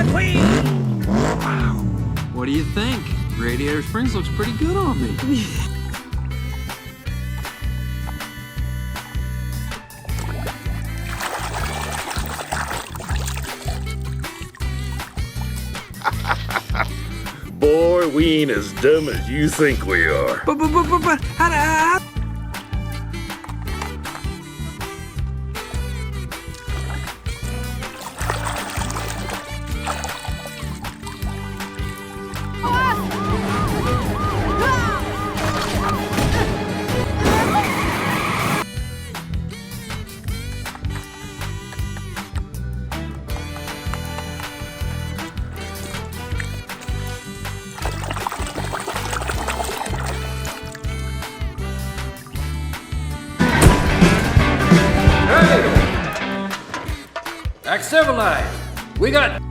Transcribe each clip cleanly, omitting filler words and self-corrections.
McQueen! Wow. What do you think? Radiator Springs looks pretty good on me. Boy, we ain't as dumb as you think we are. But, how Act civilized. We got...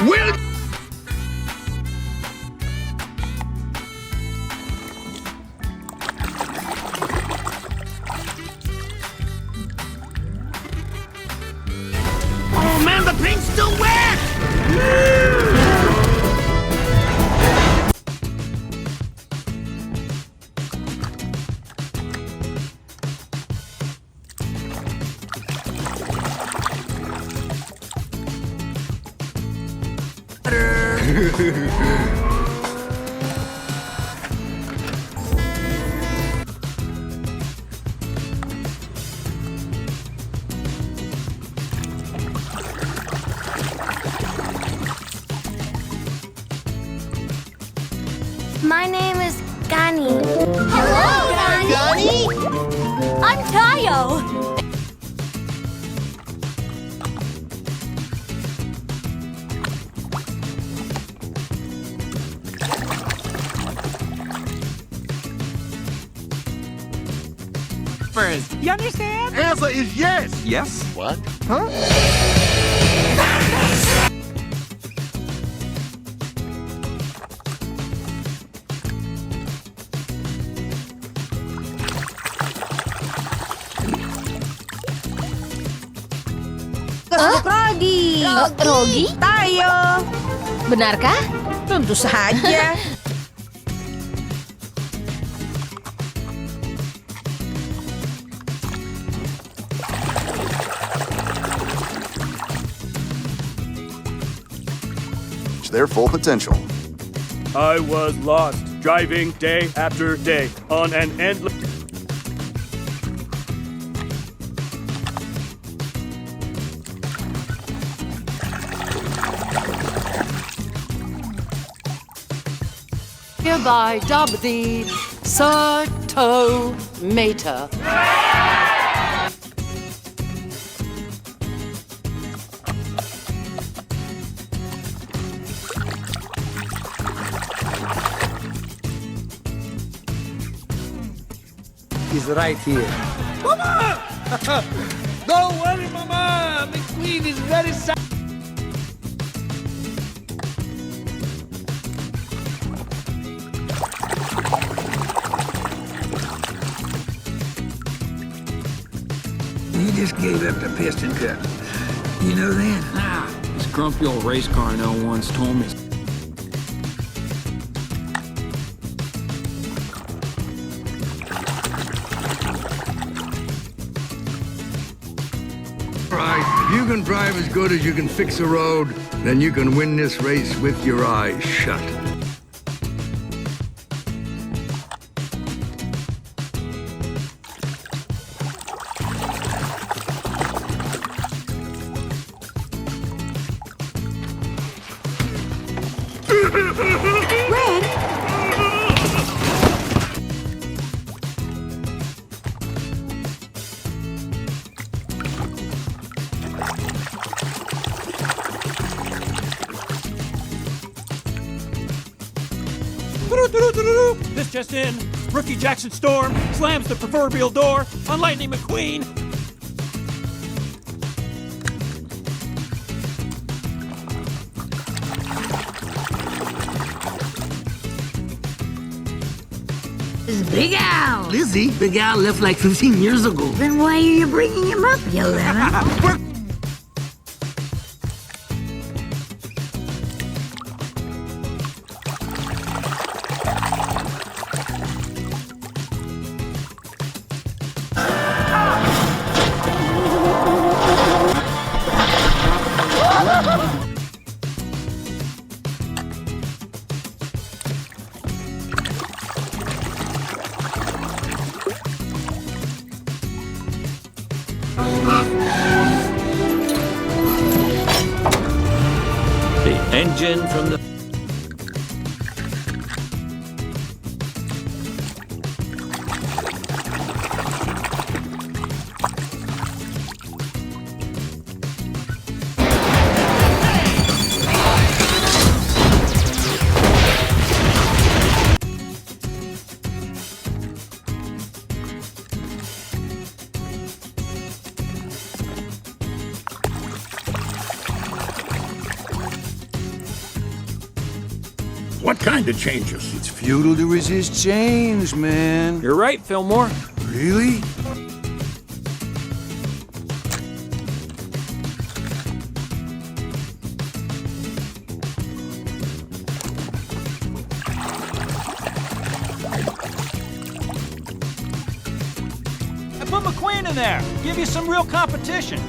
Will... Oh man, the paint's still wet! My name is Gani. Hello, Gani! I'm Tayo. First, you understand? Answer is yes. Yes. What? Huh? Rogi! Rogi? Tayo! Benarkah? Tentu saja. Their full potential. I was lost, driving day after day on an endless... Hereby dub thee Sir Tomater. He's right here. Mama! Don't worry, Mama! McQueen is very sad. He just gave up the piston cup. You know that? Ah, this grumpy old race car I know once told me. Right, if you can drive as good as you can fix a road, then you can win this race with your eyes shut. Red? This just in. Rookie Jackson Storm slams the proverbial door on Lightning McQueen. is Big Al. Lizzie, Big Al left like 15 years ago. Then why are you bringing him up, you lemon? The engine from the... What kind of changes? It's futile to resist change, man. You're right, Fillmore. Really? I put McQueen in there. Give you some real competition.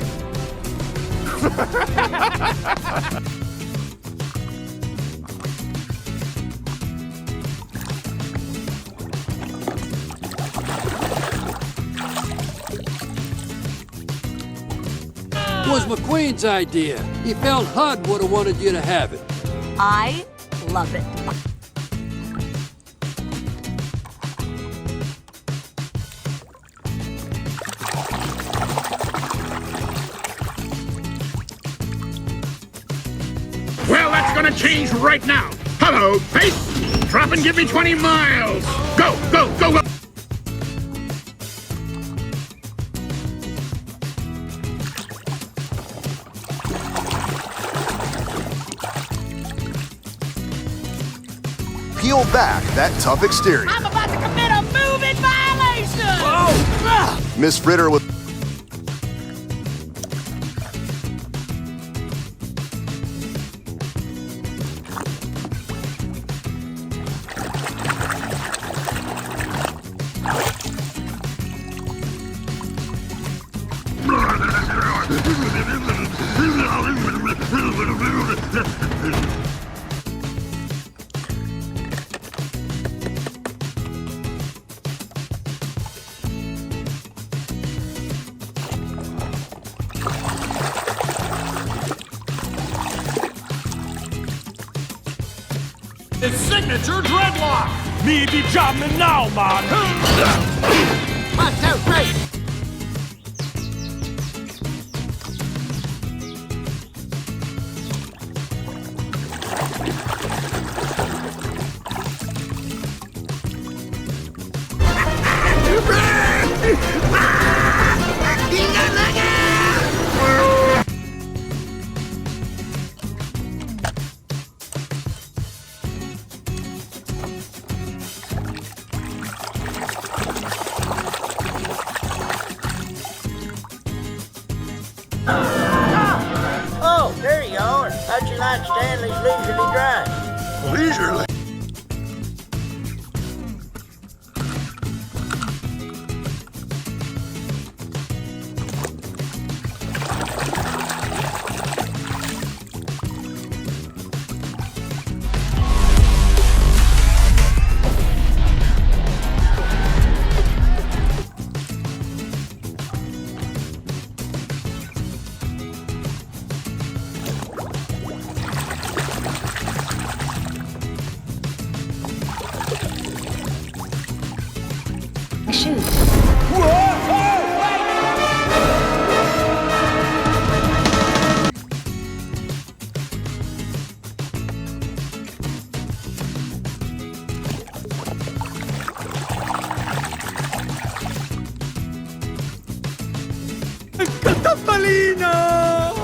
Was McQueen's idea. He felt HUD would have wanted you to have it. I love it. Well, that's gonna change right now. Hello, pace. Drop and give me 20 miles. Go, go, go, go. Peel back that tough exterior. I'm about to commit a moving violation! Miss Fritter with It's signature dreadlock. Me be jamming now, man. 1, 2, 3. Oh, there you are. How'd you like Stanley's leisurely drive? leisurely.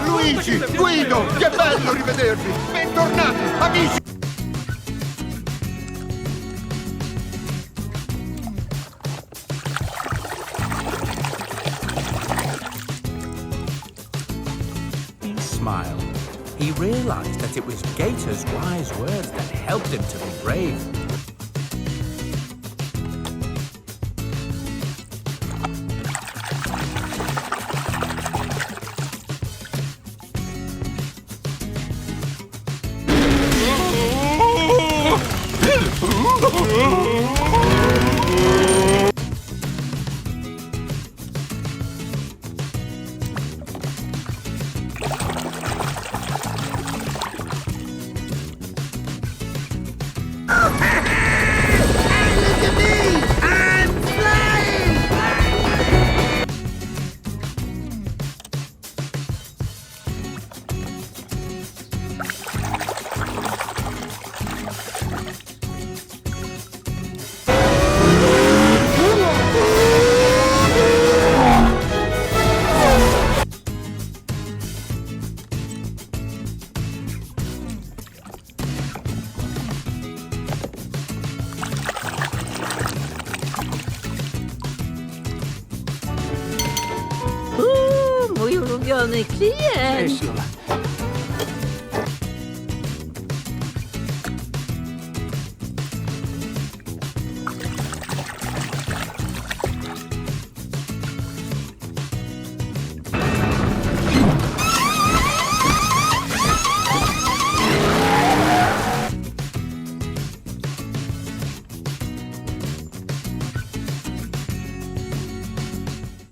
Luigi, Guido, che bello rivedervi! Bentornati, amici! realized that it was Gator's wise words that helped him to be brave. Mój ulubiony klient. Cześć, Lola.